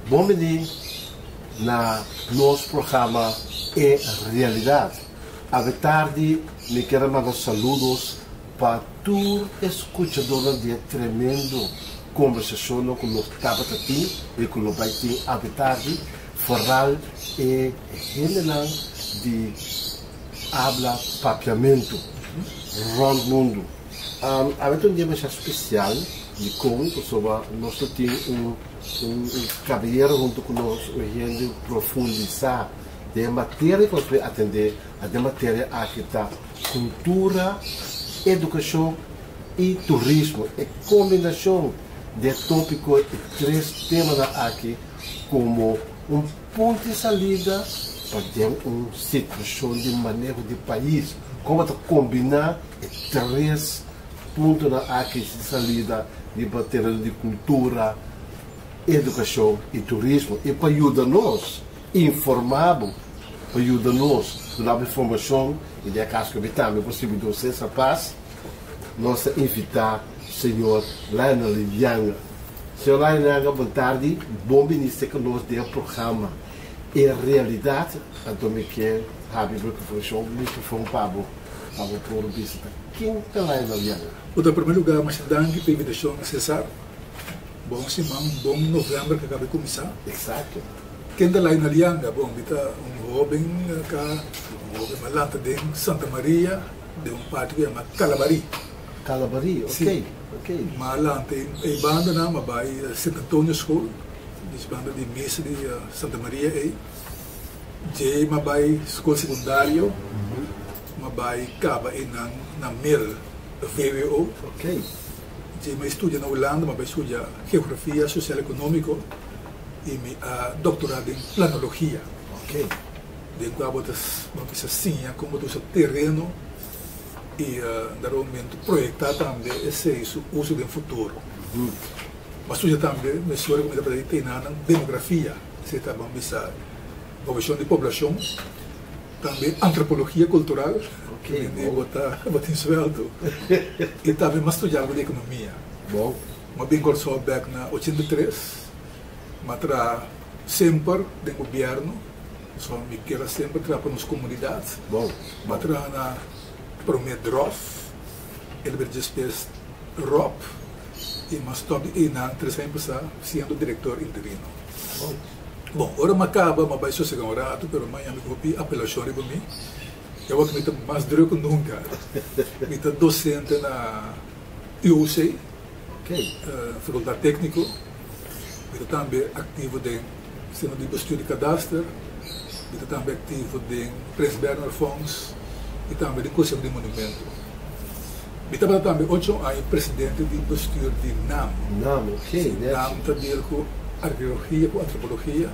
Bom menino, na nosso programa é realidade. À tarde, me quero mandar saludos para tu escutadora de tremendo conversação com o Tabatatim e com o Baitim à tarde. Foral é general de habla papiamento, rondo mundo. Há um dia mais especial de como nós temos cabeiro junto conosco, a gente profundizar de matéria que nós vamos atender, a matéria aqui está cultura, educação e turismo. É combinação de tópicos e três temas aqui como ponto de saída para ter uma situação de manejo de país, como combinar três pontos aqui de saída de matéria de cultura, educação e turismo, e para ajudar-nos, informar, para ajudar-nos, dar informação, e de acaso que habitamos, possível de você essa paz, nós invitar o senhor Lionel Lianga. Senhor Lionel, boa tarde, bom ministro que nós deu o programa. Em realidade, a Dona Miquel, a microfone para o visita. Quem é Lionel Lianga? Em primeiro lugar, mas danke pela invitação, César. Bom, semana, bom novembro que acaba de começar. Exato. Quem está lá na Lianga, bom, está jovem malanta de Santa Maria, de parte que chama Calabari. Calabari, ok. Malanta, e banda na vai Santo Antônio School, de banda de missa de Santa Maria, e J vai escola secundária, vai acaba na Mel, VWO. Ok. Eu estudo na Holanda, mas eu estudo Geografia Social Econômica e doutorado em Planologia. Ok. De qual vamos assim, como do terreno e, no momento, projetar também esse uso do futuro. Mas eu também, me senhora, como eu tem na demografia, você está vamos pensar, evolução de população, também antropologia cultural. Botar em sueldo e também mais estudar de economia. Bom. Mas bem cursou back na 83, mas sempre do governo, só me quero sempre trabalhar nas comunidades. Bom. Mas na Promedrof, ele vai despes ROP e mas também na 300 sendo diretor interino. Bom, agora me acaba, mas vai sossegar um rato, mas amanhã me vou pedir apelação para mim. Eu vou estar mais duro que nunca. Eu estou docente na UC, Faculdade Técnica. Eu estou também ativo de Centro de Estudo de Cadastro. Eu estou também ativo de Prince Bernhard Fonds e também de Conselho de Monumento. Eu estou também 8 anos presidente de Estudo de NAM. NAM, ok. NAM está com arqueologia, com antropologia.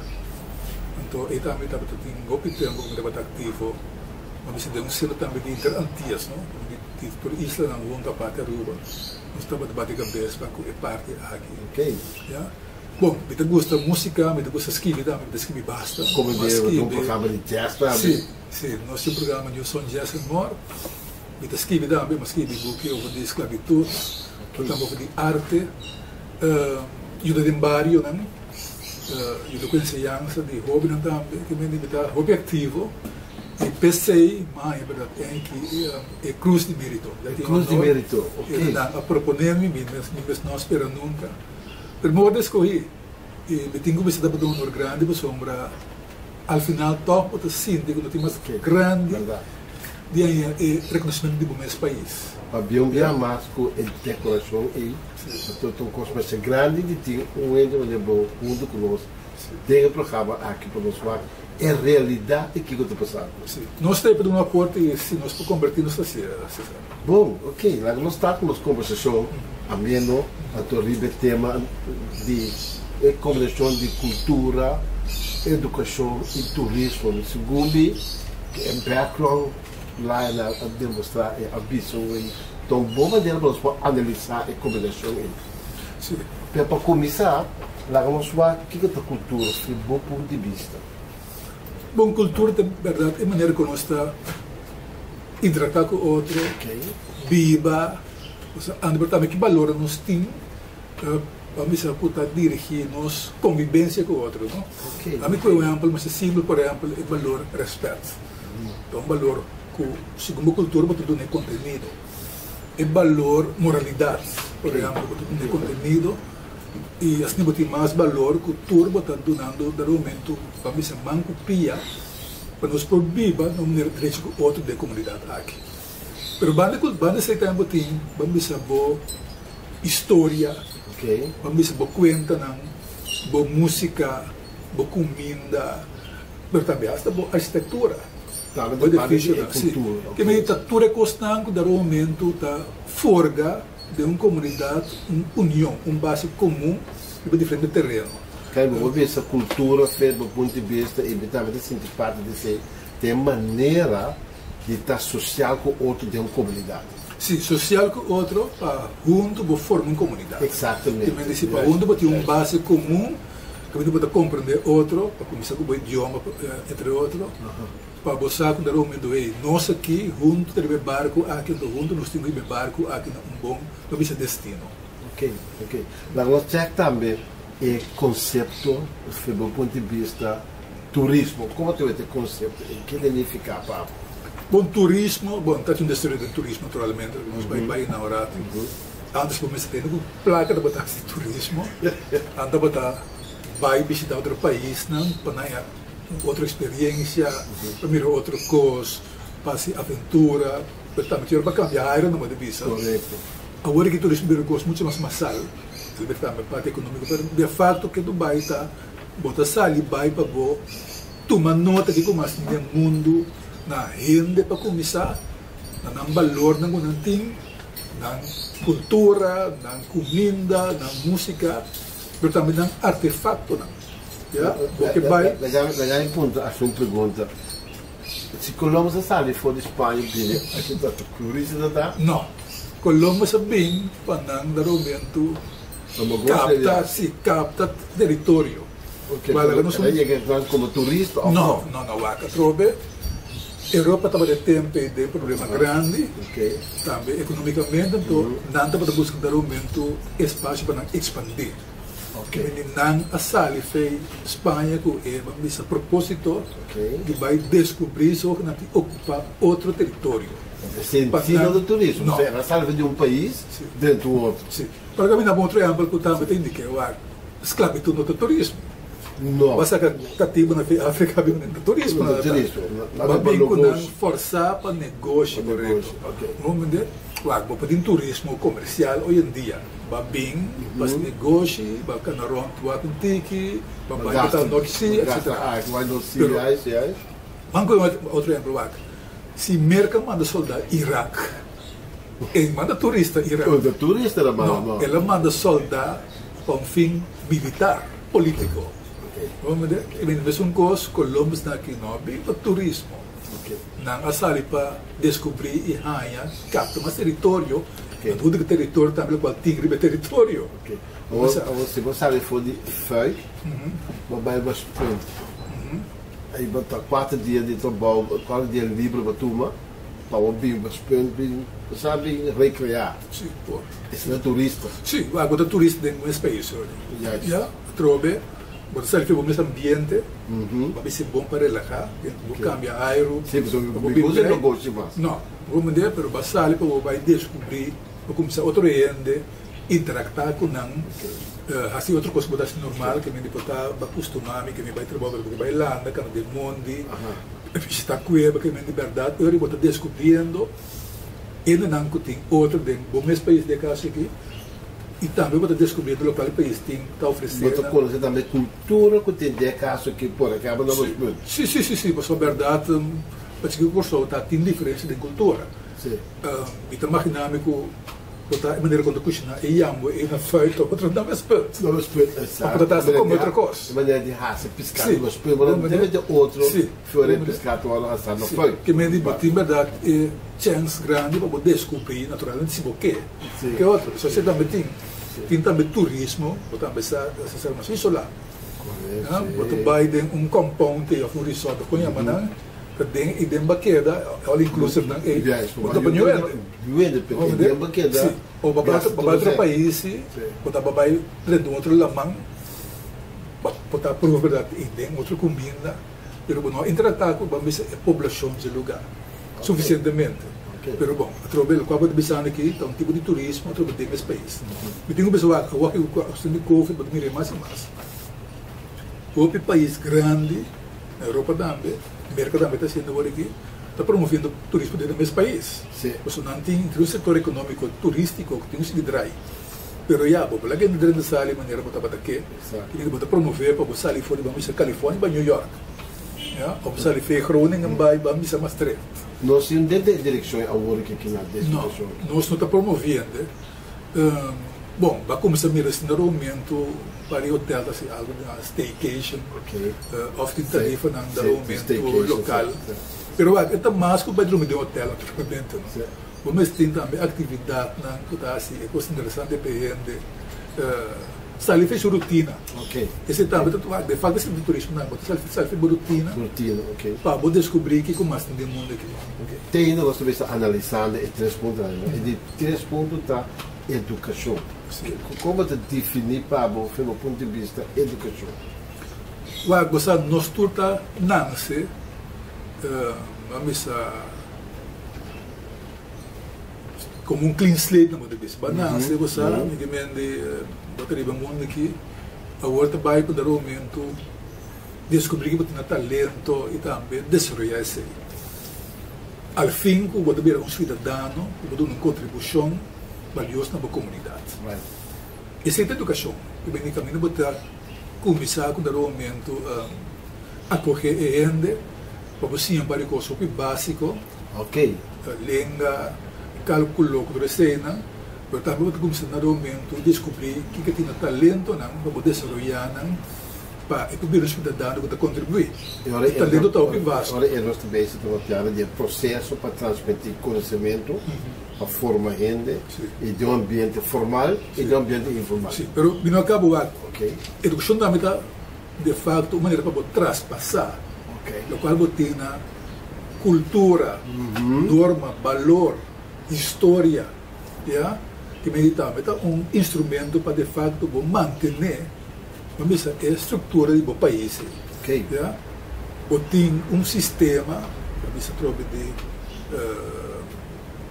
Então, eu também estou tempo que eu estou ativo. Mas de selo também de interantias, não? Por isla na longa parte da rua, nós estamos debatendo cabeça para que parte aqui. Ok. Yeah? Bom, me gusta música, me gusta escrever também, me escrever basta. Como de um programa de jazz também? Sim, nós temos um programa de som jazz and more. Me escrever também, mas escrever book de esclavitud, estamos de arte, ajuda de barrio, não? eu conheci criança de hobby não também que me invita hobby ativo e pensei mais verdade em que é cruz de mérito. Cruz de mérito, ok. A proponer-me, não espera nunca. Primeiro escolhi e me tenho que visitar para um honor grande para sombra al final topo te sinto que não tem mais grande de reconhecimento de bom esse país. Havia mais com a decoração e todo um cosmos grande de ter ente onde bom junto conosco. Tem o programa aqui para nós lá é realidade que eu estou passando. Nós temos para um acordo e se nós podemos convertir nos sociedade. Bom, ok, lá nós estamos com a conversação ameno a torribe tema de combinação de cultura, educação e turismo. Segundo que é background lá na demonstrar a visão então bom maneira para nós analisar a combinação. Para começar, lá vamos ver o que é a cultura, do bom ponto de vista. Bom, cultura, de verdade, é a maneira que nós estamos interagir com o outro, viva, também que valor nós temos, vamos dirigir nossa convivência com o outro. A mim, por exemplo, mas simples, por exemplo, é o valor respeito. Então, o valor que, segundo a cultura, você tem conteúdo. É valor moralidade, por exemplo, você tem conteúdo. E assim tem mais valor que o turbo está dando no momento para mim se mancupia para nós por viva no maneira de outro da comunidade aqui. Mas banda se tempo tem vamos a boa história, vamos a boa conta na boa música, boa comida, mas também hasta boa arquitetura. Boa difícil, que a arquitetura é constante no momento da forga de uma comunidade, uma união, um base comum de diferente terreno. Vamos ver essa cultura, do ponto de vista, e também sentir parte de ter maneira de estar social com o outro de uma comunidade. Sim, social com o outro, junto, para formar uma comunidade. Exatamente. Também se para junto, para ter uma base comum, que para compreender outro, para começar com o idioma, entre outros. Para você quando o momento nós aqui juntos temos barco aqui juntos nós temos barco aqui um bom destino. Ok. Nós temos também o conceito do ponto de vista turismo. Como é esse conceito? O que significa para? Bom turismo, está um destino de turismo naturalmente, nós vamos na hora. Antes começa a ter uma placa de botar de turismo, antes botar vai visitar outro país, não para outra experiência, primeiro outra coisa, passe aventura, também para cambiar numa divisa. Agora que o turismo é uma muito mais massal, também parte econômica, mas de fato que Dubai está, bota sali, vai para boa, toma nota de como assim no mundo, na renda para começar, na valor na gunantim, na cultura, na comida, na música, mas também na artefato, porque vai. Legal ponto, acho uma pergunta. Se Colombo sai fora de Espanha, a gente está turista, tá? Não. Colombo é bem para dar momento capta território. Mas como turista? Não, trove. Europa estava de tempo de problema grande, também economicamente, então não estava buscando momento espaço para expandir. Não a sala fez Espanha com esse propósito que vai descobrir só que não ocupar outro território. Sentido do turismo, não. A sala de um país dentro do outro. Sim. Para caminhar bom exemplo que também tem que a esclavitud no turismo. Não. Basta que cativo na África bem no turismo. No turismo. Não forçar para negócio. Vamos dizer, claro, para ter turismo comercial hoje em dia. Vai bem, para negócio, vai canarão, vai com tiki, vai para noxi, etc. Vai noxi, reais. Vamos outro exemplo, se Merkel manda soldado Iraque, ele manda turista Iraque. O turista ela manda? Não, ela manda soldado para um fim militar, político. Vamos dizer, ele vê um coisa, Colombo está aqui no para turismo. Não a para descobrir e ganhar, capta mais território. Tudo que território também pode tigre território. Se você for de feuille, vai bastante. Aí botar 4 dias de trabalho, 4 dias livre para turma, para o bem bastante, sabe recrear. Sim, por. Esse é turista. Sim, agora turista de um país. Já, trove, Você sabe que o mesmo ambiente vai ser bom para relaxar, vou cambiar aero. Sim, você não gosta mais. Não, vou mandar, mas você sabe que vai descobrir, vai começar outro ende, interactar com não, assim outra coisa pode ser normal, que me está acostumado, que me vai trabalhar, que vai lá, que não tem mundo, visitar cueva, que me de verdade, eu vou estar descobrindo, ainda não tem outro, bom mesmo país de casa aqui. E também vou descobrir do local do país tem está oferecendo. Você conhece também cultura que tem de caso que por acaba não muito. Sim, mas a verdade, acho que o curso tem diferença de cultura. Sim. Então imaginamos que a maneira como cozinha é jambo é na feita, outra não é spelt. Não é spelt, exato. Outra está como outra coisa. A maneira de raça pescado, mas pelo menos deve ter outro fiore pescado ou assado no feito. Que me diz, em verdade, é chance grande para descobrir naturalmente se o que é outro. Se você também tem também turismo, você também se mais isolado. Você vai em compound, um resort, com a maneira, e tem baqueda, olha inclusive não é. Você vai baqueda, ou para outro país, você vai de outro lamang, você prova verdade e tem outra comida, mas não interactar com a população do lugar suficientemente. Pero bom, a trabalho com a Bissau aqui, então tipo de turismo, a trabalho nesse país. Eu tenho pessoal que o de Covid, mas me mais e mais. O país grande, a Europa também, a América também está sendo agora aqui, está promovendo o turismo dentro do mesmo país. Você não tem um setor econômico turístico que tem um seguidrai. Pero já, vou lá que não dentro da de maneira que está aqui, que ele vai promover para você sair fora, vamos para Califórnia, para New York. Ou você sair para Groningen, vamos para Maastricht. Nós temos dentro da direção agora que na direção. Nós não está promovendo. Bom, vai começar a mirar esse aumento para o hotel, assim, algo de staycation, often tarifa não aumento local. Pero é mais que vai dormir de hotel, naturalmente. Vamos ter também atividade, que está assim, é coisa interessante para gente. Sali fez rotina. Esse também, de fato, esse turismo não, você fez rotina. Rotina, para poder descobrir que como tem mundo aqui. Tem ainda nós estamos analisando e 3 pontos, e de 3 pontos está educação. Como você definir para você, do ponto de vista educação? Você nós turta nasce, vamos como um clean slate na moda disso. Nasce você, me mende bateria do mundo aqui, agora vai para o momento descobrir que você tem talento e também desenvolver isso. Ao fim, você vai ser um cidadão, você vai dar uma contribuição valiosa na comunidade. Essa é a educação. E bem, também você começar com o momento a acolher a gente, para você para coisas básico, língua, cálculo, recena, pero também você começar no momento a descobrir que tem talento para poder desenvolver para o cidadão que contribuir. O talento está o vasto. Agora, nós também estamos falando de processo para transmitir conhecimento, para formar gente, e de um ambiente formal e de um ambiente informal. Sim, mas não acaba a educação também está, de fato, uma maneira para você traspassar, no qual você tem cultura, norma, valor, história, que meditamente é um instrumento para, de fato, manter a estrutura do país. Você tem um sistema,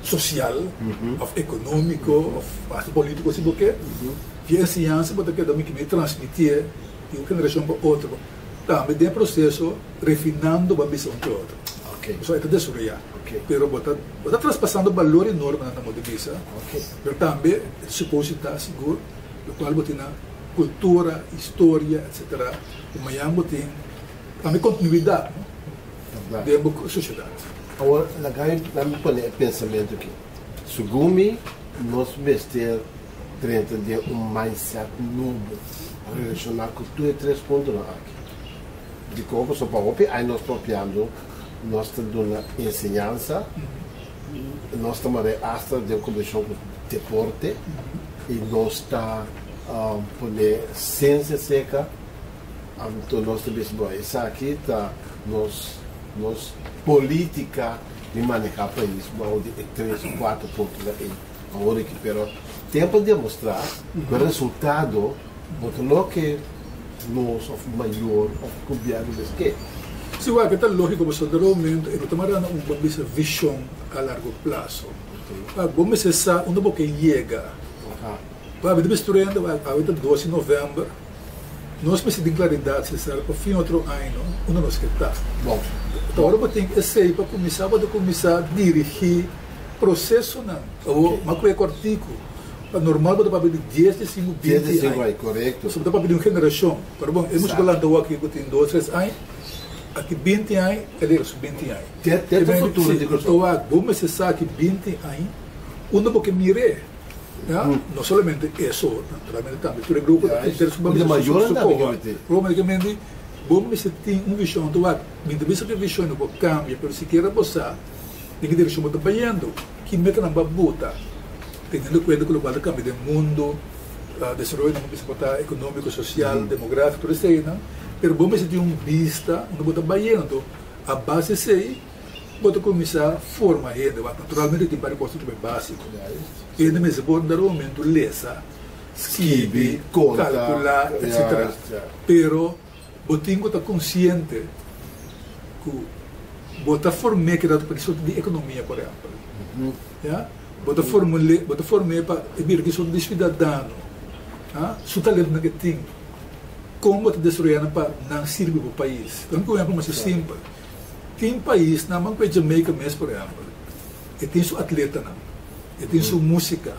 social, econômico, político, assim, que a ciência pode também transmitir de uma geração para outra. Também tem processo refinando uma visão de outra. Isso é desenvolver. Pero você traspassando valor enorme na moda visa. Pero também suposto estar seguro, do qual você tem cultura, história, etc. E amanhã você tem também continuidade dentro da sociedade. Agora, vamos pôr pensamento aqui. Sugumi, nós vestir dentro de mindset novo, relacionar com tudo e 3 pontos aqui. De como só para ouvir, aí nós propriando nós estamos dando ensinança, nós estamos hasta de comissão com deporte e nós estamos pondo ciência seca, então nós temos isso aqui está nos política de manejar o país, de 3 ou 4 pontos aí, agora que pero tempo de mostrar o resultado, porque não que nós, ou maior, ou governo desse que. Se o que está lógico, você dá aumento, e não tem uma visão a largo prazo. Vamos cessar onde você chega. Vamos destruindo, a 12 de novembro, nós precisamos de claridade, cessar para o fim do outro ano, onde nós estamos. Bom. Então, agora você tem que sair para começar a dirigir processo, não. Ou uma coisa artigo. Normal para pedir 10, 5, 20 anos. Correto. Só para pedir uma geração. Agora, bom, eu falando aqui que tem 2, 3 anos, aqui 20 anos, ele é 20 anos. Tem o futuro de então, vamos cessar aqui 20 anos, onde você mire. Não somente isso, naturalmente também. Todo grupo de maior provavelmente, vamos ter uma visão do ar. Muitas vezes a visão não cambia, mas se quer você, tem que direção está banhando, que meta na babuta, tendo em conta que o global cambia do mundo, desenvolvimento econômico, social, demográfico, tudo isso aí, não? Mas vamos ter uma vista, onde está banhando, a base sei, pode começar a formar renda, naturalmente tem vários postos básicos. E ainda mesmo pode dar um aumento lesa, escrever, calcular, etc. Pero, você tem que estar consciente que você formar que dá para de economia, por exemplo. Você formar para ver que são de cidadão, seu talento que tem, como você destruir para não servir para o país. Então, por exemplo, mais simples. Tem país, na mão que é Jamaica mesmo, por exemplo, e tem seu atleta, não? E tem sua música.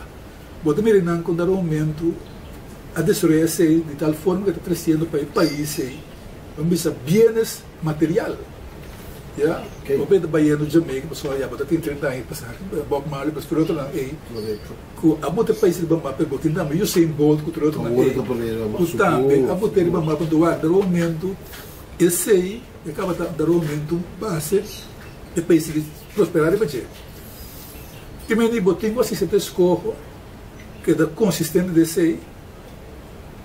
Você me não com dar um aumento a destruir de tal forma que está crescendo para o país, vamos dizer, bienes material. O bem da Bahia do Jamaica, pessoal, já tem 30 anos, passar, Bob Marley, mas por outro lado, a botar país de Bamá, pero tem também o sem Bolt, por outro lado, também a botar de Bamá, para dar um aumento, esse aí, acaba de dar um aumento base, e o país prosperar e bater. Que me digo, tenho assistente escorro, que é consistente desse aí,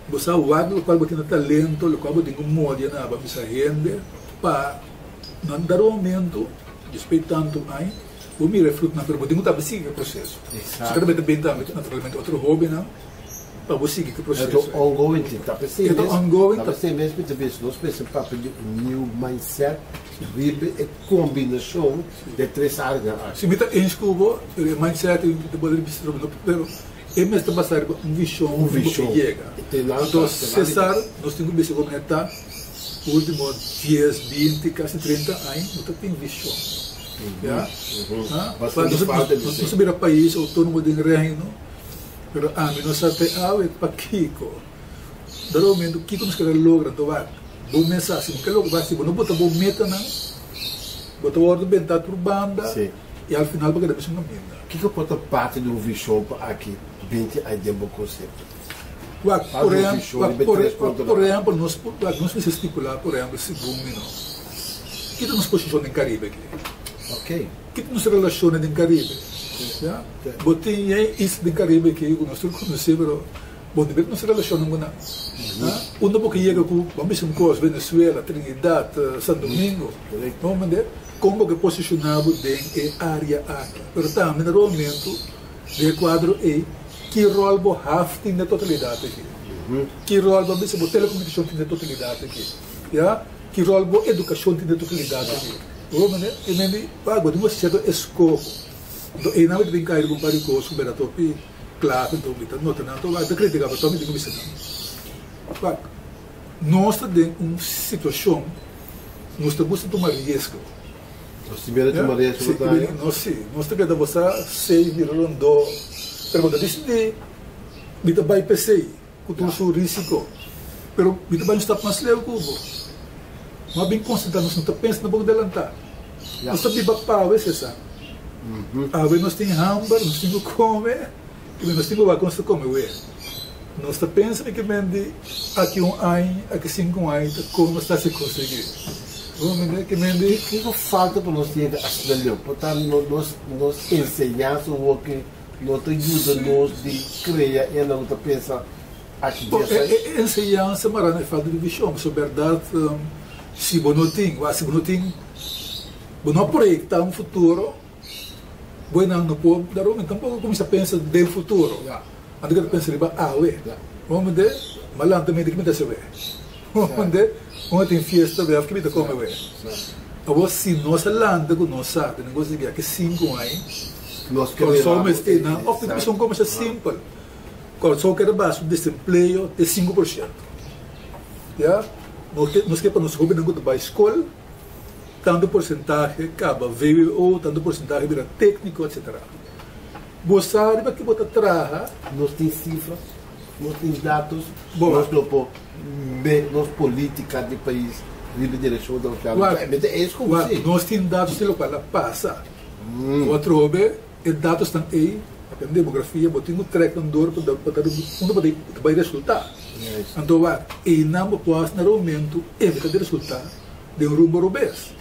você aguarda o qual você tem talento, o qual você tem um modo na para renda, para não dar um aumento, respeitando aí, o me refruto na pergunta, tem que seguir o processo. Se você bem também, naturalmente, outro hobby, não? Para você seguir o processo. Então, ongoing, está pensando mesmo. Ongoing, está pensando mesmo, nós pensamos para pedir um new mindset, vive a combinação de 3 áreas. Se me está em escubo, o mindset, eu poderia pensar, pero é mesmo passar uma visão que chega. Então, César, nós temos que comentar, os últimos 10, 20, quase 30 anos, nós temos visão. Nós somos um país autônomo de reino, pero a mim não sabe para Kiko. Dar um momento, Kiko nos quer lograr, então vai. Bom mensagem, não quer lograr, se não botar bom meta, não. Botar ordem bem dado por banda, e ao final vai querer uma mina. O que pode parte do visão aqui, 20 anos de bom conceito? Por exemplo, nós precisamos estipular, por exemplo, segundo minuto. Que nos posiciona em Caribe aqui? Ok. Que nos relaciona em Caribe? Botinha isso de Caribe que nós conhecemos, bom, não se relaciona com nada. Onde você chega com, vamos dizer, com Venezuela, Trinidad, Santo Domingo, vamos ver como que posicionamos dentro da área aqui. Mas também, no momento, o quadro é que rol você tem na totalidade aqui. Que rol, vamos dizer, telecomunicação tem na totalidade aqui. Que rol você educação tem na totalidade aqui. Vamos ver, e nem agora nós chegamos a escopo. E não é que cair com várias coisas, como era topi, claro, então, não tem nada, vai criticar, mas também tem que ser. Nós estamos em uma situação, nós estamos tomar risco. Nós temos tomar risco, nós temos que você sei de rondô, pergunta decidir, você vai pensar, com todo o seu risco, mas você vai estar mais leve com o mas bem concentrado, nós não estamos pensando no pouco adelantar. Nós estamos de papel, você sabe. Nós temos hambúrguer, nós temos comer, nós temos vaca, comer. Nós estamos pensando que vende aqui ano, aqui 5 anos, como está se conseguir. Vamos ver que vende. O que falta para nós ter a cidadão? Portanto, nós ensinamos o que nós ajuda de criar e não pensa aqui. Ensinança, mas é falta de visão. Se é verdade, se você não tem, não projetar um futuro, você não pode dar um, tampouco começa a pensar do futuro. Antes que pensa, vamos ver, mas lá também tem que me dar onde tem festa, vai que me come bem. Agora, se nossa landa com nossa, tem negócio que 5 anos, Nós consomos, a operação começa simples. Quando só quer baixo desemprego de 5%. Já? Nós que para nós roubar não vai escola, tanto porcentagem acaba VWO, tanto porcentagem vira técnico, etc. Você sabe que você traga. Nós temos cifras, nós temos dados, Bom, nós não podemos ver nossa política de país, livre direção da universidade. É isso como se. Nós temos dados de local passa. Outro hobby é dados estão aí, a demografia, você tem um track and door para dar resultado. Então, e não pode dar aumento, evita de resultado de um rumo obês.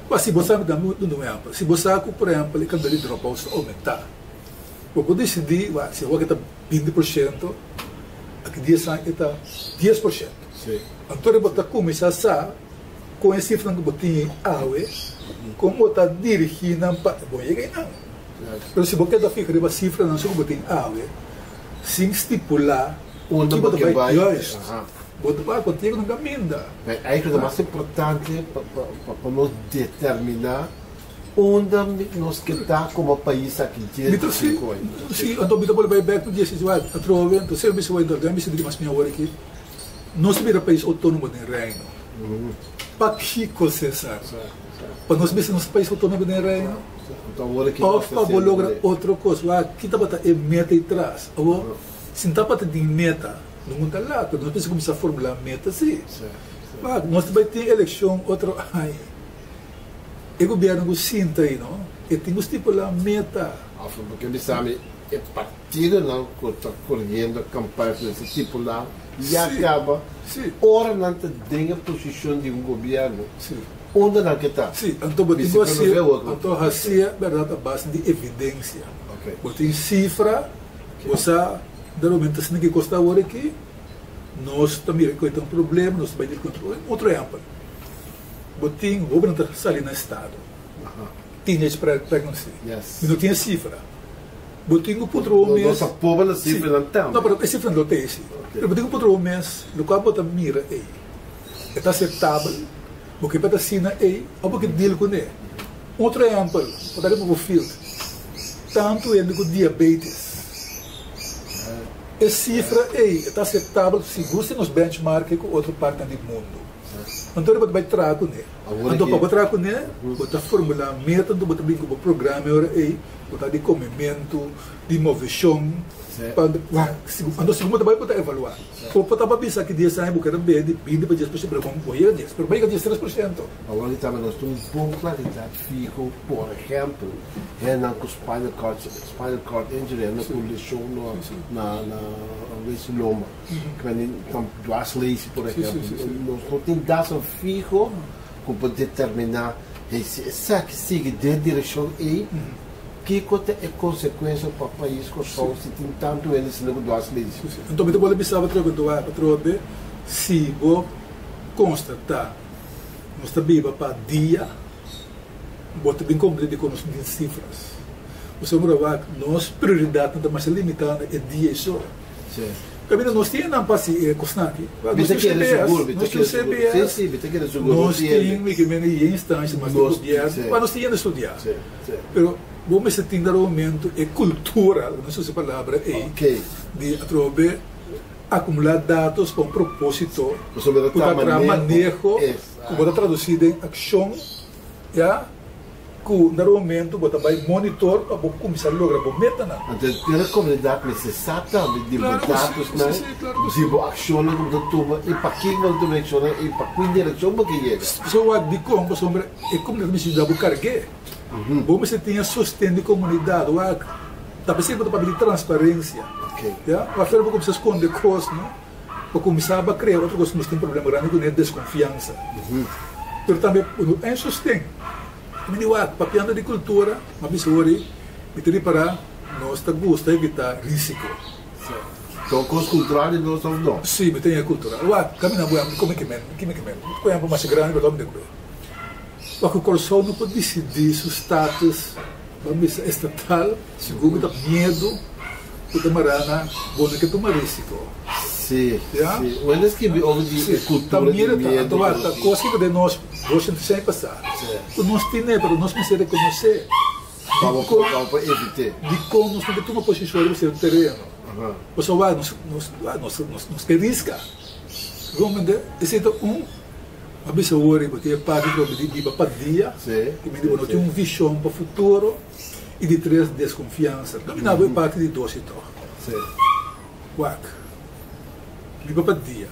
Mas se você dá muito no exemplo, se você, por exemplo, quando ele dropa, aumentar. Porque eu decidi, se eu está 20%, aqui 10 anos está 10%. Então, eu vou começar com esse cifra que eu tinha AUE, como está dirigindo para. Bom, eu não. Mas se você fica com a cifra, não sei como tem AUE, sem estipular onde você vai. Você vai contigo no caminho. É a coisa mais importante para nós determinar onde nós queremos como país aqui de 5 anos. Sim, então você vai back to this, vai atrove, então se você vai dormir, você diz mais minha hora aqui. Nós vira país autônomo no reino. Para que concessar? Para nós ver nosso país autônomo no reino. Ou para lograr outra coisa, aqui está para meta e trás. Ou se não está para ter meta, não está lá, nós precisamos começar a formular meta, sim. Nós também temos eleição, outro. O governo sinta aí, não? E temos tipo lá meta. Porque ele sabe, é partido não está correndo campanha desse tipo lá e acaba. Ora não tem a posição de um governo. Onde não está? Sim, então assim, é verdade, a base de evidência. Tem cifra, você normalmente se ninguém custa agora aqui, nós também temos um problema, nós também temos controle. Outro exemplo, tem o governo está ali no estado, teenage pregnancy, e não tinha cifra. Tem o outro mês. Nossa povo na cifra não tem. Não, mas a cifra não tem. Mas tem o outro mês, no qual você mira aí, está aceitável. Porque para assinar aí, ou porque deal com ele. Outro exemplo, para dar para o filho, tanto ele com diabetes. A cifra aí está aceitável se você nos benchmark com outra parte do mundo. Então ele vai trazer com ele. Então para trazer com ele, você formular método, você brinca com o programa aí, você de comimento, de movição. Então, segundo também pode evaluar. Ou pode pensar que 10 anos você vai de 20 para 10%, mas como foi 10%, mas vai 13%. Agora também nós temos uma claridade fico, por exemplo, é na spinal cord injury, na condição na loma, que vem com duas leis, por exemplo. Nós não temos dados fixos para determinar se que sigue de direção E. Que é consequência para o país que só se tem tanto eles não duas leis. Então, eu vou pensar para se vou constatar, nós estamos viva para dia, vou ter bem completo com as cifras. Você vai ver que nossa prioridade não está mais limitada é dia só. Caminho nós tínhamos não passe constante. Nós temos CBS, nós tínhamos que menos instância, mas nós tínhamos estudar. Pero vamos ter um aumento é cultural, não sei se a palavra é, de através acumular dados com propósito, para manejo, para traduzir em ação, já que normalmente você vai monitor para começar a lograr a meta. Então, a comunidade necessita de dados, de ação que toma e para quem vai direcionar e para qual direção vai ir. Só de como é como necessita de carregar. Vamos ter a sustento de comunidade, está precisando para transparência. Para começar a esconder coisas, para começar a criar outra coisa, nós temos um problema grande com a desconfiança. Mas também é sustento. Para piada de cultura, uma pessoa que para nós gosta de evitar risco. Então, com os culturais, nós somos não. Sim, mas tem a cultura. Caminha boa, como é que é? Como é que é mais grande, mas vamos ver. Porque o coração não pode decidir seu status estatal, segundo dá medo, o tamarana, bom que toma risco. Sim, Ja? sim. Quando escrevi over die cultura Também de medo. a coisa que de nós gostamos sempre passar. Nós temos, mas nós precisamos reconhecer Vamos para evitar. de como nós temos uma posição no seu terreno. O pessoal vai, nos que risca. Vamos entender? Esse é a pessoa ora, porque é parte do para dia, que me diz, não tem uma visão para o futuro e de três desconfiança. Dominava é parte de dois e tal. Quack. Liga para dia.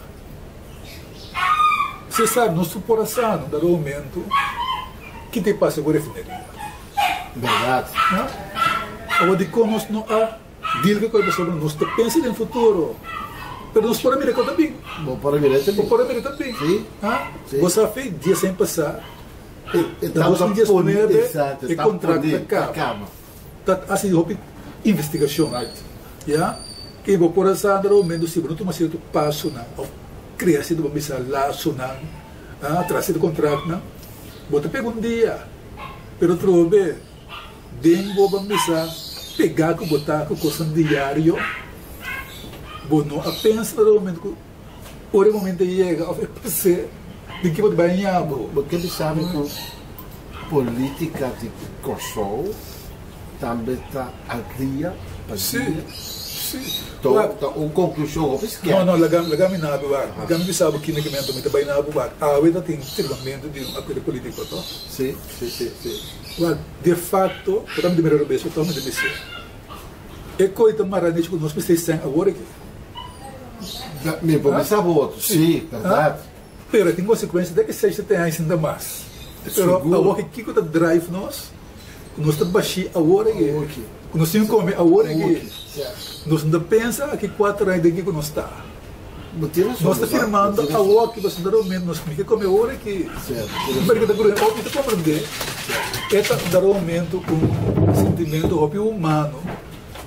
Você sabe, nosso coração, no momento, que te passa agora é refineria. Verdade. Agora, de como nós não há, diga que a pessoa não pensa no futuro. Mas nós podemos mirar também. Bom, para mim também. Podemos mirar também. Sim. Você fez dia sem passar. Estamos a poner, e contrato acaba. Assim, investigação. Que o coração do momento, se não toma certo passo, cria-se de uma missa laço, trazer o contrato, bota pega um dia, pero trove, bem boa missa, pegar com botar com coisa diário, bom, não apenas no momento, o momento chega, a ser de que vai ganhar, porque eles sabem que política de Kosovo também está a dia, então, uma conclusão oficial. Não, lagami na abuar. Lagami sabe que nem também também na abuar. A vida tem treinamento de acordo político, tá? Sim. De fato, podemos dizer o mesmo, estamos de dizer. É coisa maranete que nós precisamos agora aqui. Me começar outro, sim, verdade. Pero tem consequência de que seja tem ainda mais. Pero agora que que drive nós estamos baixi agora aqui. Nós temos que comer agora aqui. Nós não pensamos que 4 anos daqui que nós está. Nós estamos firmando a hora que você dará o menos, nós temos que comer agora aqui. Porque está compreender, é dar aumento com sentimento humano.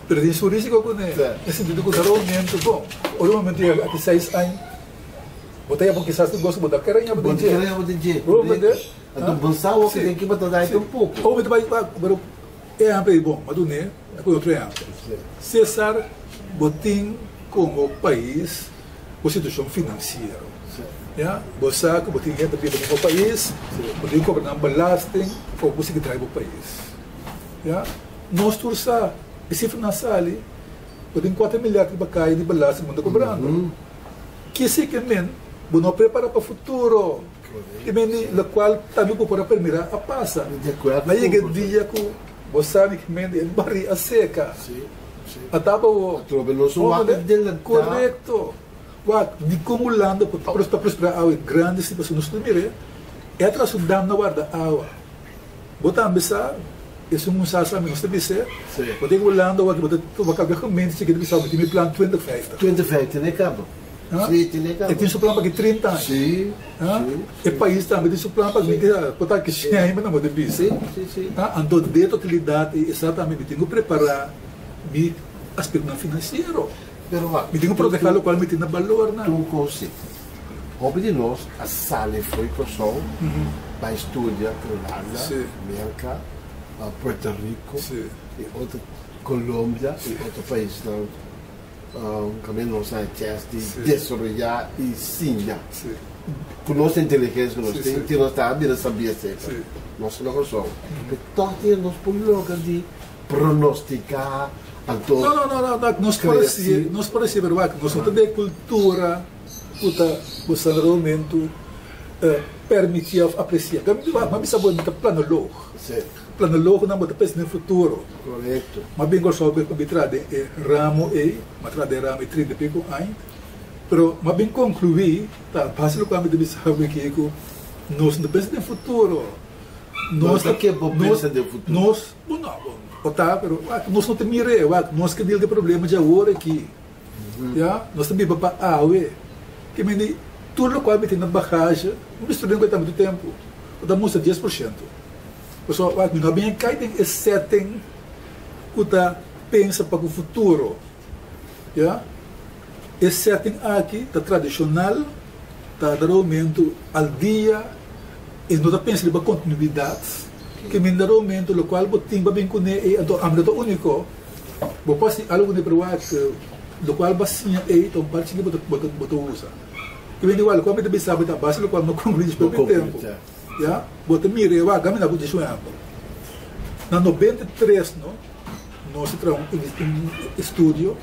Pero tem surgir com é sentido que dar aumento, bom, o momento é que 6 anos, botei a porque sabe gosto de botar carinha para dizer. Vamos ver? Então pensar o que tem que botar daí um pouco. Ou então vai é amplo bom, mas não é outro é amplo. Cesar botim como país, a situação financeira. Já, você que botim dentro do país, botim cobrar balastem, ou você que traz o país. Já, nós torçar esse financeiro, botim 4 milhares de bacai de balastem mundo cobrando. Que se que men, não prepara para o futuro. E men, o qual também para permitir a passa. Mas chega dia que você sabe que é barriga seca. A tapa o correto. De acumulando para prosperar água grande se você não se mire. É atrás do dam na guarda água. Botar ambisa, isso é um sasa menos de ser. Botar acumulando água que botar tu vai com mente se que tu sabe que me plan 25. 25 né cabo. Sim, tem cabo. E tem suplão para que 30 anos. Sim. E país também tem suplão para que botar que se ainda não pode vir. Sim. Ando de totalidade exatamente tenho que preparar me aspecto financeiro. Me tenho que proteger o qual me tem valor, né? Tu consigo. Hobby de nós, a sala foi com som, vai estudar Holanda, América, Puerto Rico, e outro Colômbia e outro país também nós temos de desenvolver e sim, com nossa inteligência que nós temos, que nós estamos a saber sempre. Nós não gostamos. Então, nós podemos de pronosticar. Não, nós parecemos, verdade, nós temos de cultura, o realmente permitir apreciar. Mas sabemos que plano louco. Plano louco não pode pensar no futuro. Correto. Mas bem gostava de arbitrar ramo mas ramo 30 e pico anos. Mas bem concluir, passa o caminho de saber que nós não pensamos no futuro. Nós não pensamos no futuro. Nós não temos mire, nós que temos problema de agora aqui. Nós também vamos para a água. Que me tudo o qual me tem na bagagem, não estudando com muito tempo, da música 10%. Pessoal, não bem cai tem esse setting que pensa para o futuro. Esse setting aqui está tradicional, está de aumento ao dia, e não está pensando para continuidade, que me dá aumento, o qual botim bem com ele, então a único, vou passar algo de provar que do qual bacinha é então parte que botou usa que vem igual como ele sabe da base do qual não conclui pelo tempo já bota mira eu agora na bude chuamba na 93 nós trabalhamos um estúdio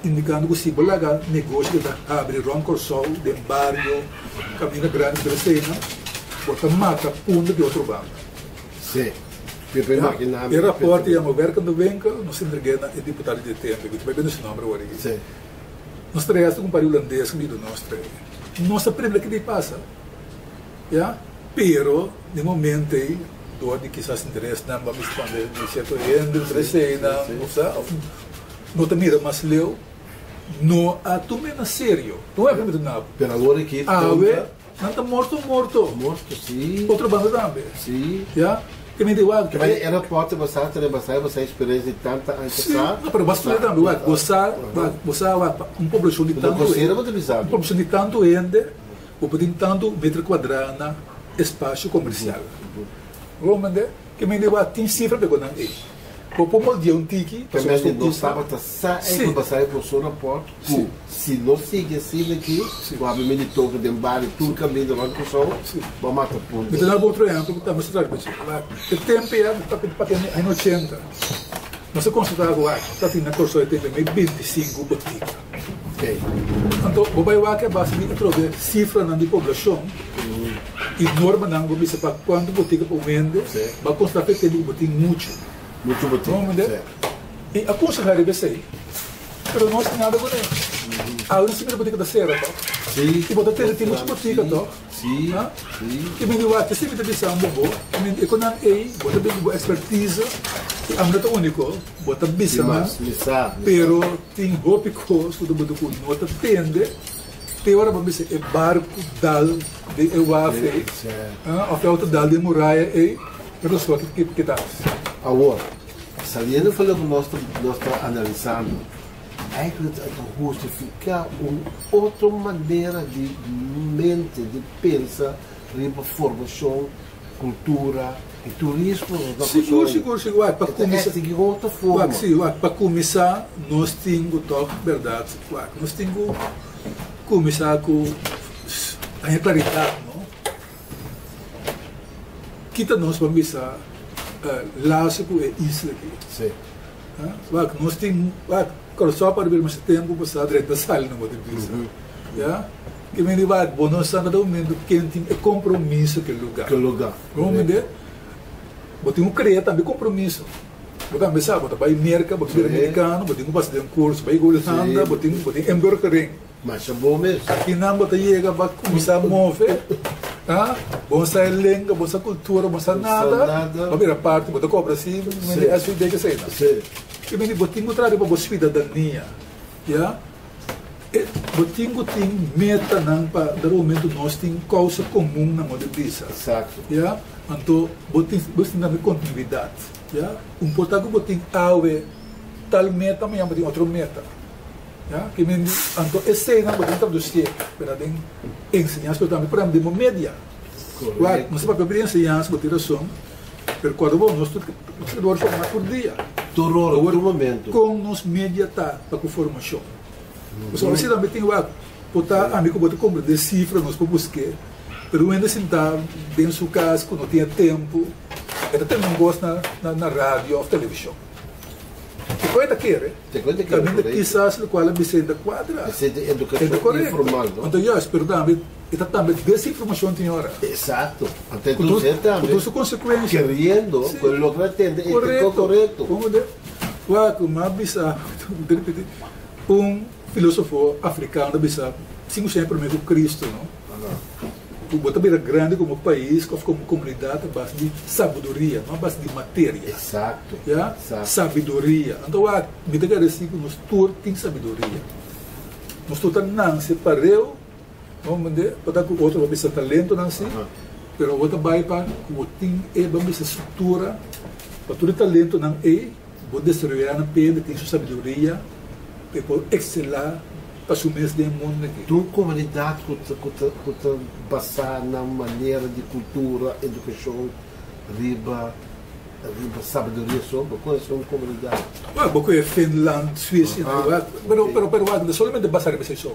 indicando que se bolaga negócio da abre Roncorsol de barrio caminho grande da cena bota mata punto de outro banco sim e rapporti abbiamo verkando venka nos entreguena e deputado de tempo que vai bem esse nome agora sim nós traímos com país holandês que do nosso treino nossa primeira que passa já pero de momento aí do de quizás interesse não vamos responder de certo ende trecena não te mira mas leu não a tu me na sério não é muito nada pela agora aqui não está morto sim outro bando também sim já que me deu algo que vai era pode passar você experiência de tanta sim para bastante também você um população de tanto uma população de tanto ende ou por tanto metro quadrado espaço comercial romande que me deu tem cifra de quando aí como dia tiki que me não estava tá sai passar por sua porta se não sigue assim aqui o homem me toca de embalo tudo caminho lá com sol vou matar ponto me dá outro exemplo que está mostrando o tempo é para ter em 80 não se considera agora está tendo na corso tem 25 boticas então o bairro que é base de trocar cifra na população e norma não vou dizer para quando botica para vender vai constatar que tem botica muito botica e a conselheira desse aí pero não tem nada com ele a única botica da serra sim e botar tem muita botica sim e me diz que se me diz um bobo e quando aí botar bem expertise a mulher único botar bisa pero tem roupa costo do botar com nota tende tem hora para dizer é barco dal de Euafe a falta dal de muralha e pero só que tá agora saliendo falou que nós analisando é que justificar uma outra maneira de mente, de pensar, de formação, cultura e turismo. Seguro. Para começar, de outra forma. Para começar, nós temos verdade. Nós temos que começar com a claridade, não? Quita nós para começar lásico e isso aqui. Sim. Nós temos só para ver mais tempo passar direto da sala não pode pensar já que me diz bom nós estamos no momento que tem compromisso com o lugar vamos ver botar criar também compromisso botar começar botar vai merca botar americano botar fazer um curso vai Holanda botar embora mas é bom mesmo aqui não botar chega vai começar a mover bom sair língua bom sair cultura bom sair nada vai ver a parte botar cobra assim a sua ideia que sei que me botinho trabalho para a cidadania, já? Botinho tem meta não para dar momento nós tem causa comum na modernidade, exato, já? Então botinho também continuidade, já? Portanto botinho ave tal meta amanhã botinho outra meta, já? Que me então esse não botinho traduzir para ensinar as coisas também para de média, claro, não se pode abrir ensinar as motivação, per quando nós temos que formar por dia. Todo momento. Com nos média tá para a formação. Você também tem o botar amigo botar como de cifra nós para buscar, pero ainda sentar dentro do sua casa quando não tinha tempo, ainda tem um gosto na rádio ou televisão. Que coisa quer? Também quizás no qual a Vicente quadra. Vicente educação informal, não? Então eu espero também está também desinformação tem hora. Exato. Até tu também. Com suas consequências. Querendo, pelo que atende, é correto. Como bisa filósofo africano bisa 500 primeiro Cristo, não? Botar bem grande como país, como comunidade, base de sabedoria, não base de matéria. Exato. Já? Sabedoria. Então, me diga assim que nós todos temos sabedoria. Nós todos não separamos. Vamos ver, para que o outro vai ser talento, não sei, mas o outro vai para o outro vai ser estrutura, para todo talento não é, vou destruir na pena, tem sua sabedoria, para excelar, para assumir esse mundo aqui. Tu comunidade que passar na maneira de cultura, educação, riba, sabedoria sobre a comunidade. Porque é Finlândia, Suíça, pero solamente basar em isso.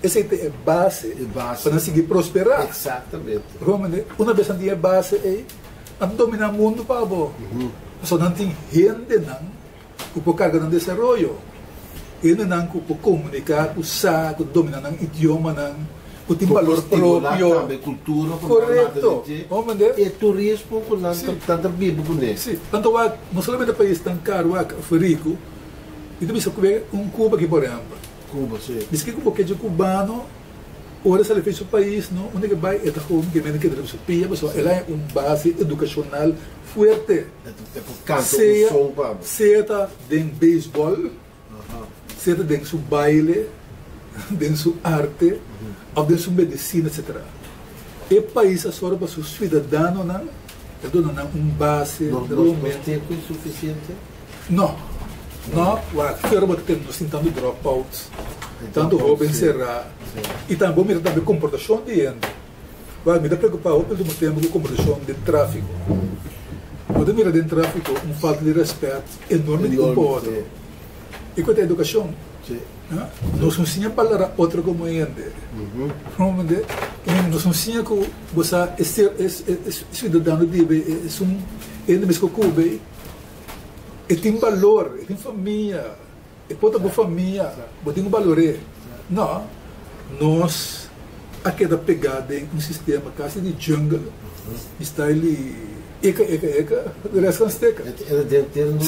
Essa é base para seguir prosperar. Exatamente. Uma vez que a base é dominar o mundo para bom. Só não tem gente que pode carregar no desenvolvimento. Ele não pode comunicar, usar, dominar o idioma, que tem valor próprio. Também cultura, correto. E turismo, tanto vivo com isso. Sim, tanto não somente o país tão caro, rico, e também se Cuba aqui, por exemplo. Cuba, sim. Diz que Cuba é cubano, ora se ele fez o país, não, onde vai é home que menos que deve subir, mas ela é uma base educacional forte. Seja de beisebol, seja de seu baile, de sua arte, ou de sua medicina, etc. E o país é só para seus cidadãos, é dona uma base. Não tempo insuficiente? Não. Não, o que temos tentando dropouts, tanto roubo encerrar, e também a comportação de gente. Me dá preocupado pelo tempo com a comportação de tráfico. Quando mira de tráfico, uma falta de respeito enorme de um outro. E quanto à educação, nós não ensinamos a falar outra como gente. Nós não ensinamos que você é cidadão de mesmo Cuba. E tem valor, tem família, e pode ter família, pode ter valor. Não, nós, aqui da pegada em um sistema quase de jungle, está ali, de resto azteca. Ela deve ter no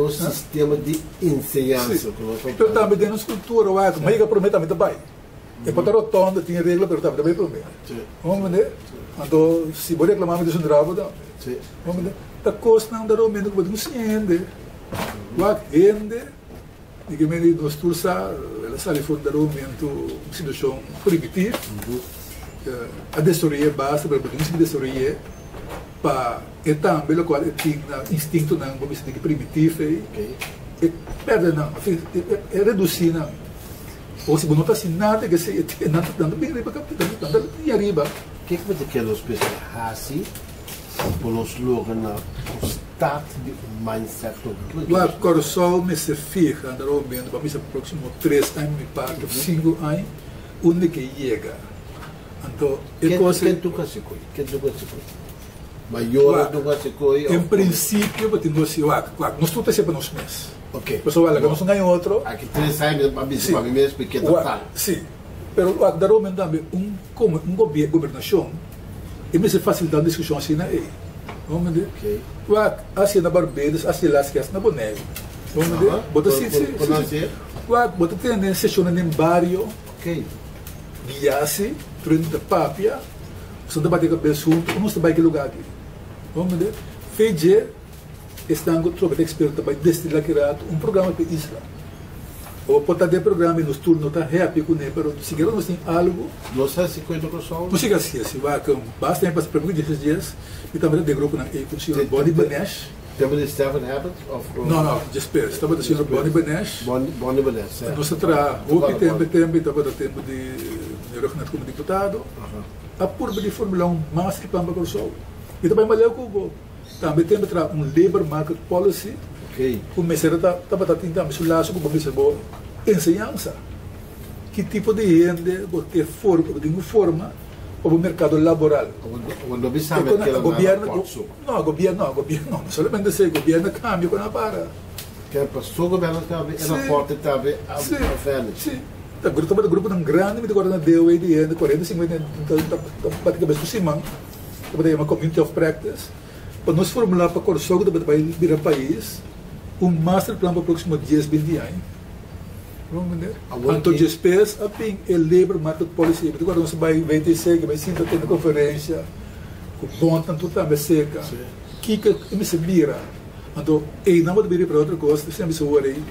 sistema de ensinança. Então também tem nossa cultura, mas que promete também vai. E pode ter rotonda, tem regra, mas também promete. Vamos ver? Então, se você reclamar, me diz drabo, vamos ver? A costa não dá o menos que você entende. O que entende, e que me nós todos ela sabe fundar o momento uma situação primitiva. A destruir basta para poder se destruir para e também o qual tem instinto não vamos dizer que primitivo e perde não é reduzir não ou se não está assim nada que se não está dando bem para captar dando e arriba que você quer os pessoas assim por os lugares na start de mindset o coração me se fica andar o menos para mim se próximo 3 anos me paga 5 anos onde que chega então é coisa que tu consegue maior do que se em princípio eu tenho assim nós estamos sempre nos meses ok pessoal olha que nós não ganhamos outro aqui 3 anos para mim mesmo pequeno total sim pero o dar o menos também um governação e me se facilitar a discussão assim na vamos ver o assim na Barbados assim lá que na Bonaire vamos ver bota sim bota tem sessão em barrio ok viasse 30 papia se não bater cabeça junto não se vai que lugar aqui vamos ver feijão estão sobre experto para destilar um programa para isla ou pode ter programa nos turnos tá happy com ele pero se quer nós tem algo não sei se coisa com só não chega assim vai com basta para para muitos dias e também de grupo na com o senhor Bonnie Benesh também de Stephen Abbott não just estava do senhor Bonnie Benesh Bonnie Benesh nós tra o que tempo estava do tempo de Renato como deputado a curva de Fórmula 1 mais que para o sol e também valeu com o também tem labor market policy o mestre estava tentando se lá sobre o ensinança que tipo de gente porque forma para o mercado laboral o governo não somente se o governo cambia com a para que é para o governo também é uma porta também a sim o grupo tão grande me agora na deu aí de 40 50 bate cabeça por cima para uma community of practice para nós formular para Corsogo para virar país master plan para o próximo 10 20 anos vamos ver então despes a ping é labor market policy porque agora nós vai 26 que vai sim ter uma conferência com bom tanto também seca que me se mira então e não vou vir para outra coisa sempre se aí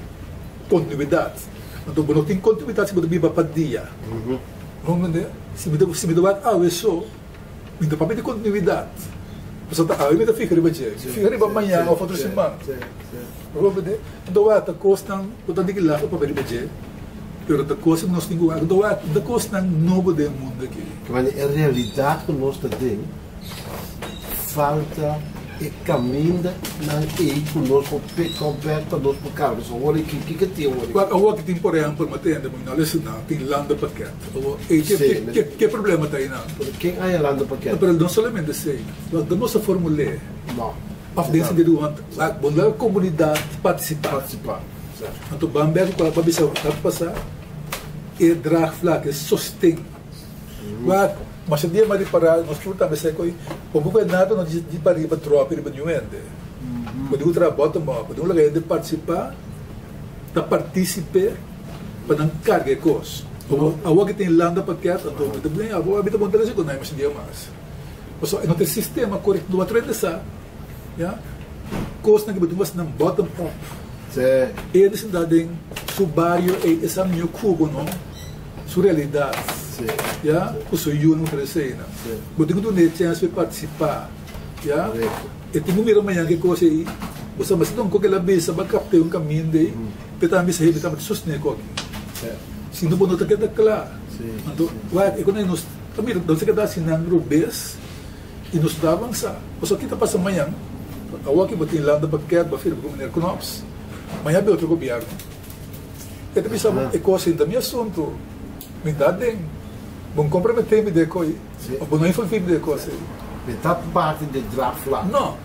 continuidade então não tem continuidade se você vive para dia vamos ver se me dá isso me dá para ter continuidade você tá aí me dá fica riba amanhã ou outra semana vamos ver então a costa botar de lá para ver budget pero a costa nós temos então a costa novo do mundo aqui mas a realidade que nós temos falta e caminha na e conosco coberta nós por carro. Só olha que tem o que tem por exemplo, mas tem não tem landa paquete. Que problema tem não? Quem é landa paquete? Mas não somente sei, da nossa fórmula. Não. A dentro de a comunidade participar. Então, Bamberg, qual é a missão? Passar e drag flag, sostém. Mas se dia mais parar, nós também sei que o governador não diz para ir para tropa, ir para nenhum ende. Quando o trabalho tomar, quando o lugar de participar, para participar, para não carregar coisas. A outra que tem landa para quieto, então, também a boa habita montar isso, não é mais dia mais. Mas não tem sistema correto do outro ende sabe. Ja? Coisas que você não bottom up. Eles estão em seu bairro e essa minha cubo, não? Sua realidade. Ja? O seu uno crescendo. Você tem que ter chance de participar. Ja? E tem um amanhã que coisa aí. Você mas não qualquer vez para captar um caminho daí. Para também se repetir, para sustentar com aqui. Se não pode ter claro. Então, é quando nós também não se quer dar assinando bes e nos dá avançar. Você aqui está passando amanhã. A que botem lá da paquete, para fazer com o Knops. Amanhã é outro governo. E também sabe, é coisa também assunto. Me dá bem. Bom, comprometer-me de coisa. Bom, não influir de coisa. Está parte de draft lá. Não.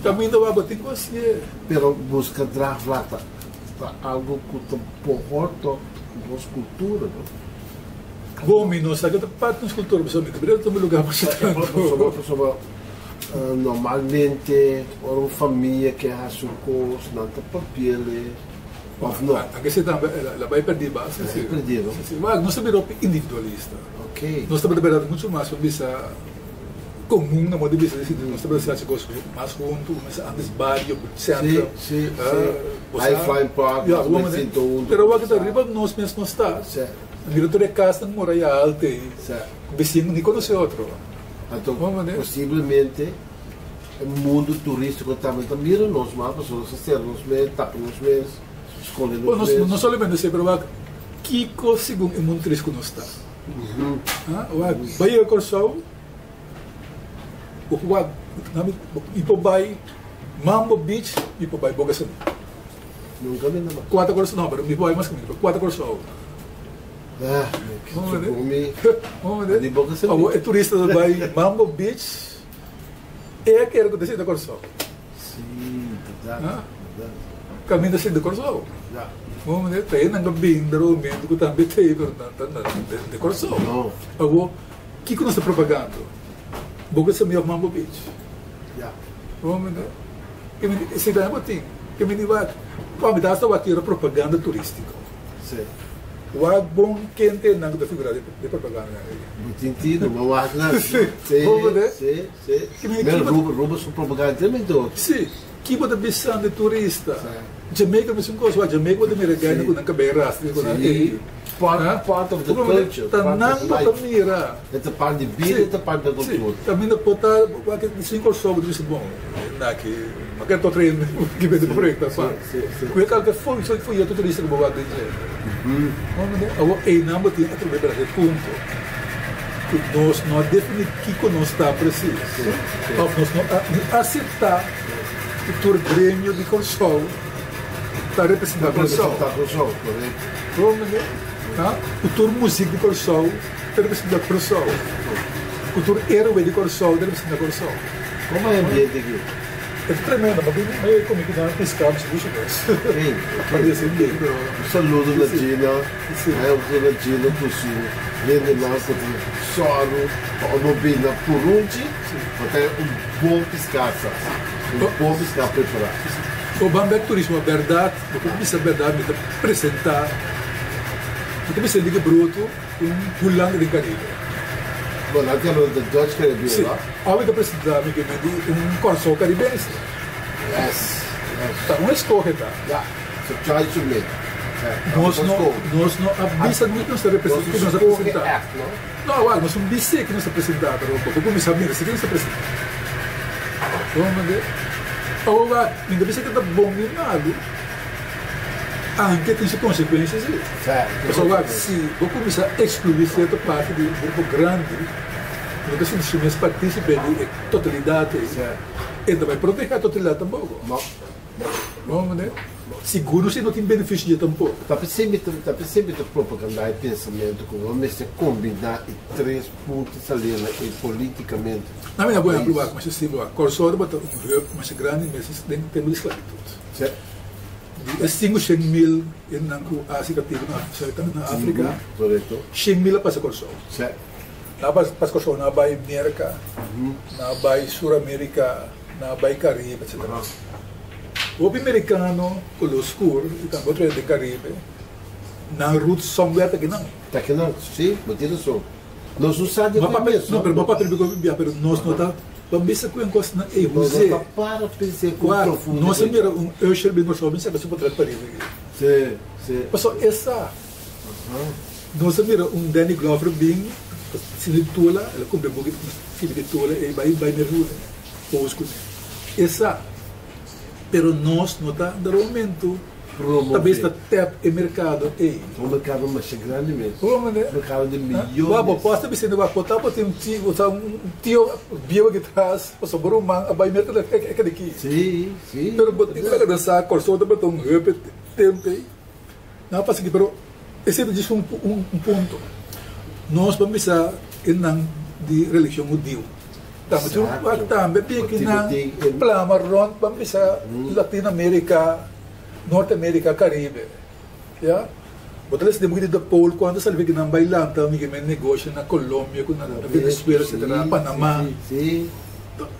Também não vai bater com você. Pero busca draft lá. Algo que está por horto, nossa cultura. Bom, não sabe que parte da cultura, mas eu também lugar para você. Normalmente, uma família que ha sua coisa, não tem papel, ou não. Aqui você também, ela vai perder base. Vai perder, não? Mas nós também somos individualista. Ok. Nós estamos trabalhando muito mais sobre isso comum, na moda de nós estamos trabalhando coisas mais juntos, mas antes barrio, centro. Sim. High-flying park, mas sinto. Pero o que está arriba, nós mesmos está. Certo. A diretora de casa não mora aí alta e o vizinho nem conhece outro. Então, possivelmente, o mundo turístico também mira nos mapas, os externos, tapam os meses, escolhem os meses. Não somente sei, mas que segundo o mundo turístico não está. Bahia Corsol, o Ipobai, Mambo Beach, Ipobai Bogação. Nunca vi nada. 4 Corsol, não, mas Ipobai mais que 4 Corsol. Vamos ver. É turista do Bahia, Mambo Beach. É aquele que desce da Corsol. Sim, verdade. Caminho desce da Corsol. Vamos ver, tem na Gabim, da Romendo, que também tem de Corsol. Agora, o que nós estamos propagando? Boga se meu Mambo Beach. Vamos ver. Esse daí é botinho. Que me diz, me dá essa propaganda turística. Sim. O bom quem tem nada da figura de propaganda. Muito sentido, mas sim. Mas rouba sua propaganda também todo. Sim. Que pode pensar de turista. Jamaica é uma coisa, Jamaica pode me regar com a cabeça, part of the culture. Tanto mira. Essa parte de vida, essa parte da cultura. Também não pode estar, que cinco sobre isso bom. Daqui, mas que estou treinando que vem do projeto, sabe? Porque que foi o turista que vou dizer. Agora, não tem através do ponto. Nós não definimos que nós está preciso. Nós não aceitar que o grêmio de Corsol está representando a Corsol. O tour música de Corsol está representando a Corsol. O tour herói de Corsol está representando a Corsol. Como é o ambiente aqui? É tremendo, mas eu comigo não pescava se puxa mais. Parece bem. Um saludo na Gina, um saludo na Gina, possível. Vendo lá, solo, ou bem na Purunchi, até bom pescaça. Bom pescar preparado. O Bamberg Turismo, a verdade, a verdade, me apresentar, porque me senti bruto, pulando de Caribe. Bom, lá temos o Dutch Caribbean lá. Ao me apresentar, me Corsol caribense. Yes. Não escorre, tá? So try to make. Nós não avisa muito que nós apresentamos. Não, nós somos bice que nós apresentamos, porque como sabemos que nós apresentamos. Vamos ver. Agora, ainda bem que está bom mirado. Anche tem consequências. Pessoal, se vou começar a excluir certa parte do grupo grande, Porque se os participem de totalidade, então vai proteger a totalidade também. Vamos ver? Seguro se não tem benefício de tampouco. Está sempre de propaganda e pensamento com o mesmo combinar e 3 pontos ali politicamente. Na minha boa aprovar, mas se o Corsor botou um grupo mais grande, mas tem de esclavitud. Certo. É 500.000 na África, na África. Correto. 100.000 para Corsor. Certo. Na para Corsor, na Bahia América, na Bahia Sul-América, na Bahia Caribe, etc. O americano, com o escuro, e também outro do Caribe, na route somewhere está aqui não. Está aqui não, sim, mas tira só. Nós não sabemos não, mas nós não está. Vamos ver se com encosta na museu. Não para pensar com profundo. Nós sabemos um Usher bem nós sabemos que se pode para ele. Sim, sim. Mas só essa. Nós sabemos um Danny Glover bem, se ele tola, ele compra um pouquinho, filho de tola, e vai na rua, posco. Essa. Pero nós não está dando aumento. Talvez está tap e mercado. Um mercado mais grande mesmo. Um mercado de milhões. Vamos, posso dizer que vai botar para ter um tio bio que traz, para sobrar a Bahia mercado é aqui. Sim, sim. Pero botar para dançar, corso de botar repete tempo. Não passa aqui, pero esse diz um ponto. Nós vamos pensar de religião judeu. Também que na plama ron vamos pensar Latinoamérica, Norte América, Caribe, ya. Botar esse demônio da Pol quando sabe que não bailam também que negócio na Colômbia, na Venezuela, etc. Panamá. Sim.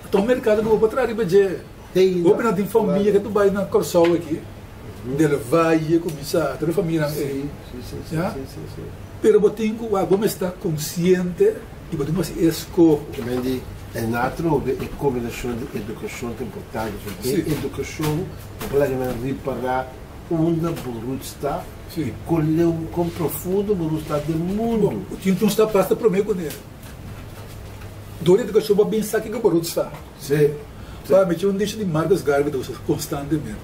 Então o mercado não vai para trás, beje. O pena tem família que tu vai na Corsol aqui, dele vai começar, toda família. Sim. Pero botinho, vamos estar consciente e podemos escolher. É natural a combinação de educação que é importante. Porque a educação pode reparar onde o burro está e colher com profundo o burro está do mundo. O tinto está pasta para mim com ele. Dor a educação para pensar que o burro está. Sim. Para mim, eu deixo de Marcus Garvey constantemente.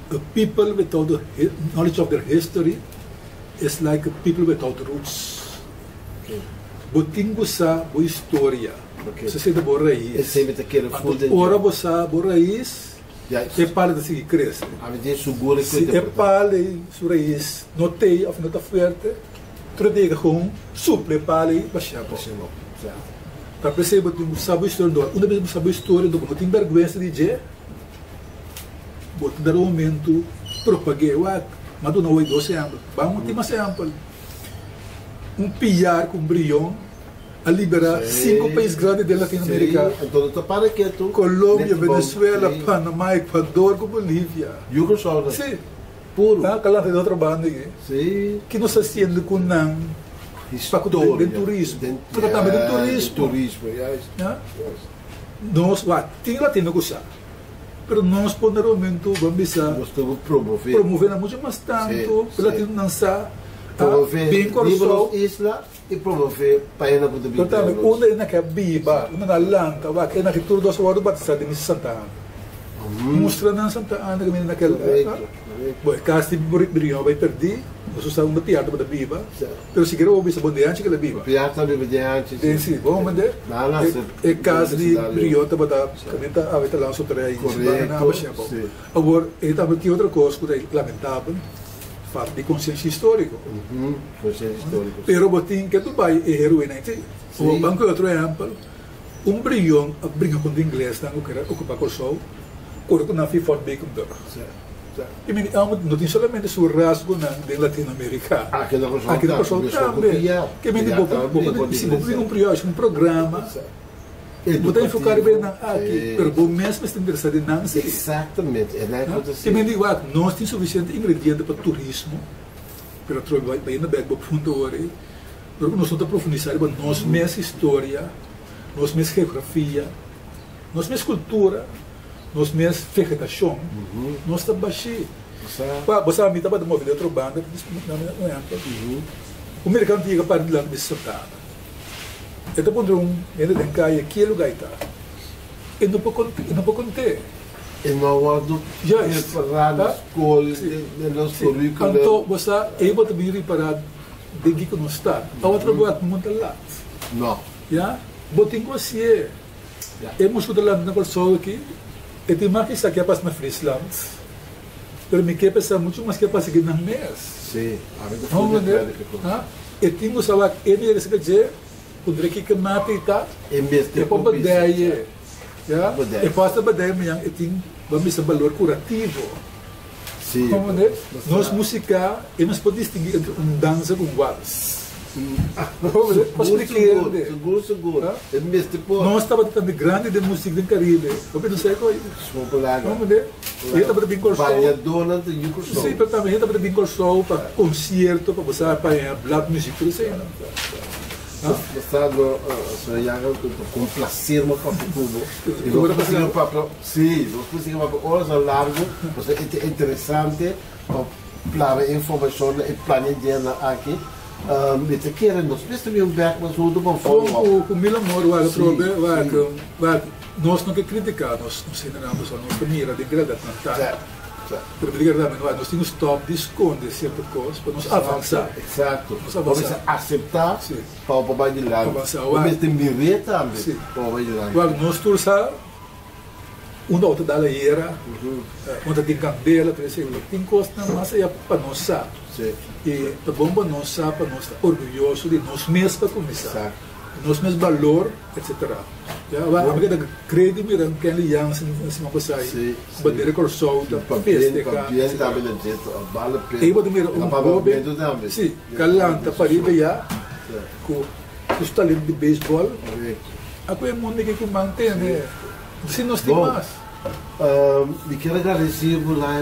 The people without the knowledge of their history is like people without roots. Botingo sa boa história. Você sei da boa raiz. Sempre aquele fundo. Ora você boa raiz. É para de seguir crescer. A medida segura que é para sua raiz. Notei, afinal está forte. Tradega com suple para baixar. Para perceber botingo sa boa história. Uma vez você boa história do botingo vergonha de dizer. Botingo dar aumento propaguei. Mas não é 12 anos. Vamos ter mais exemplo. PR com brilhão a liberar 5 países grandes da Latinoamérica. Então, para que tu Colômbia, Venezuela, Panamá, Equador, Bolívia. Yugoslávia. Sim. Puro. Calante de outra banda aqui. Sim. Que nós fazendo com não história de turismo. Tratamento de turismo. Turismo, Nós, tem lá tem negociar. Mas nós, por um momento, vamos pensar. Nós estamos promover. Promover muito mais tanto. Pela tem dançar. Promover livros isla e promover país na Buda Bíblia. Portanto, onde é naquela biba, onde na lanka, é naquele tudo dos wordos batizado em Santa Ana. Mostra na Santa Ana que naquela. Bom, caso de brilhão vai perder, nós usamos uma piada da biba, mas se quer ouvir essa bondeante que é a biba. Piada também bondeante. Sim, vamos vender. É caso de brilhão que vai camenta a ver lá sobre aí. Correto. Agora, e também tem outra coisa que é lamentável. Fato de consciência histórica. Consciência histórica. Pero botin que tu vai é heroína. O banco é outro exemplo. Brilhão com o inglês, não quer ocupar com o sol, quando não foi forte bem com o e não tem somente seu rasgo na Latinoamérica. Aqui na pessoa também. Que me diz, um programa. Botar enfocar bem aqui, mas o mesmo está interessado em não sei. Exatamente, é na acontecendo. Que me digo, nós temos suficiente ingrediente para turismo, para trabalhar bem na Belo Fundo hoje, nós estamos aprofundando a nossa mesma história, nossa mesma geografia, nossa mesma cultura, nossa mesma vegetação, nós estamos baixando. Você a mim estava de mover outra banda, o americano tinha para de lá de Santa Ana. Então, quando ele tem caia, que lugar está? Ele não pode conter. E não há do que reparar na escola, no nosso currículo. Então, você é para vir reparar de que não está. A outra coisa não está lá. Não. Já? Botem com você. Eu vou escutar lá na pessoa aqui. E tem mais que isso aqui é para na Friesland. Mas me quer pensar muito mais que é para seguir na mês. Sim, a vida Vamos foi ver. E tem que saber que ele é dizer, o Drake que mata e tá. Em vez de É para badeia. Já? Badeia. E passa badeia, mas e tem vamos valor curativo. Sim. Vamos ver. Nós música, e nós podemos distinguir entre dança com vals. Vamos ver. Posso explicar? Seguro. É mesmo tipo... Nós estávamos também grande de música do Caribe. Eu não sei qual é. Vamos ver. Ele estava de show. Banhadona de Yuko Show. Sim, mas também ele estava de show para concerto, para você apanhar black music, por isso aí. Estado sonhando com placer no Cubo. E nós conseguimos para horas ao largo, é interessante para informação e planejamento aqui. Met keren nós mesmo werk mas hoe doen we com mil amor nós não queremos criticar nós ensinamos nós mira de grada cantar pero de verdade nós temos top de esconder certas coisas para nós avançar exato vamos aceitar para o papai de lá vamos ter mirar também para o papai de lá nós torça uma outra da era onde tem candela por exemplo tem coisas mas é para nós saber e é bom para nós saber para nós estar orgulhoso de nós mesmos para começar nós mesmos valor etc já vai a crédito mirando que ele já se não passa aí bandeira corsolta papel também na jeito vale pena e vou mirar gobe sim calanta para ir já com os talentos de beisebol a coisa muito que mantém né se nós temos mais eu quero agradecer lá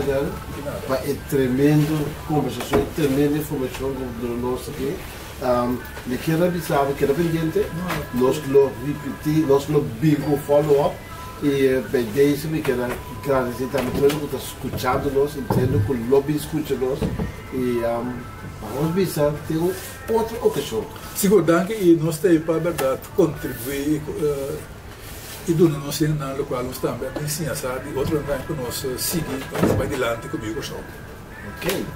para a tremenda conversação, tremenda informação do nosso aqui. Eu quero avisar, quero pendente, nós lo repetir, nós lo bingo follow-up e para isso eu quero agradecer também todo mundo que está escutando nós, entendo que o lobby escuta nós e vamos ver tem outra ocasião. Seguro que nós temos para a verdade contribuir e do nosso cenário qual nós também ensinamos, outro lugar que nós seguimos, nós vai adiante comigo. Ok.